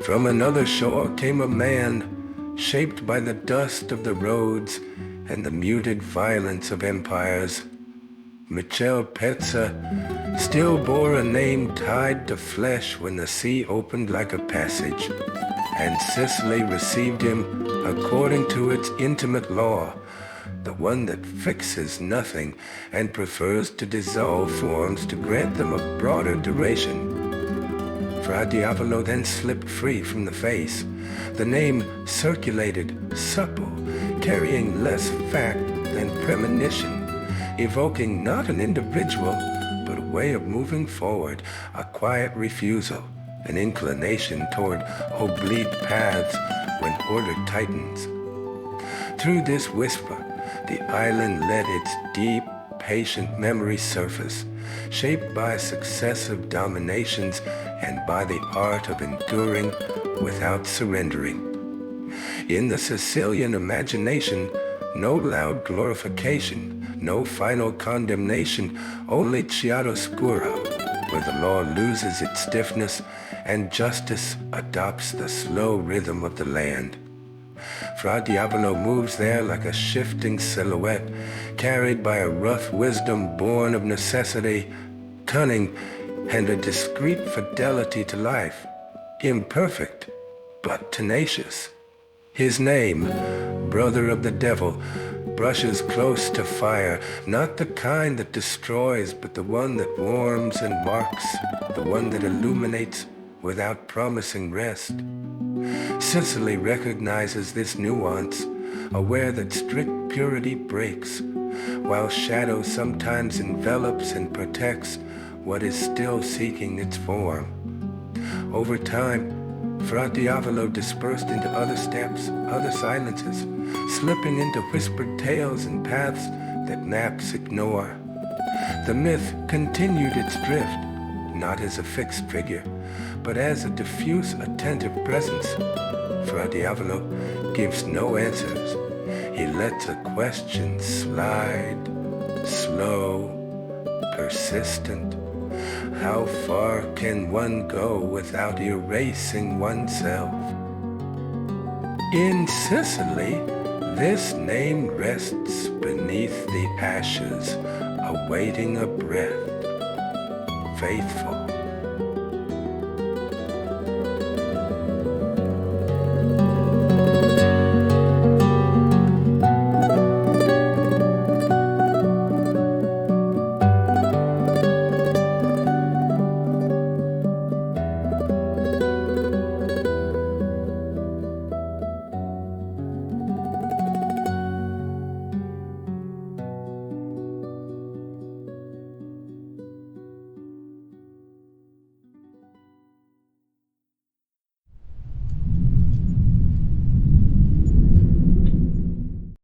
From another shore came a man, shaped by the dust of the roads and the muted violence of empires. Michel Petza still bore a name tied to flesh when the sea opened like a passage, and Sicily received him according to its intimate law, the one that fixes nothing and prefers to dissolve forms to grant them a broader duration. Fra Diavolo then slipped free from the face. The name circulated, supple, carrying less fact than premonition, evoking not an individual, but a way of moving forward, a quiet refusal, an inclination toward oblique paths when order tightens. Through this whisper, the island let its deep, patient memory surface, shaped by successive dominations and by the art of enduring without surrendering. In the Sicilian imagination, no loud glorification, no final condemnation, only chiaroscuro, where the law loses its stiffness and justice adopts the slow rhythm of the land. Fra Diavolo moves there like a shifting silhouette, carried by a rough wisdom born of necessity, cunning, and a discreet fidelity to life, imperfect but tenacious. His name, brother of the devil, brushes close to fire, not the kind that destroys, but the one that warms and marks, the one that illuminates without promising rest. Sicily recognizes this nuance, aware that strict purity breaks, while shadow sometimes envelops and protects what is still seeking its form. Over time, Fra Diavolo dispersed into other steps, other silences, slipping into whispered tales and paths that maps ignore. The myth continued its drift, not as a fixed figure, but as a diffuse, attentive presence. Fra Diavolo gives no answers. He lets a question slide, slow, persistent. How far can one go without erasing oneself? In Sicily, this name rests beneath the ashes, awaiting a breath, faithful,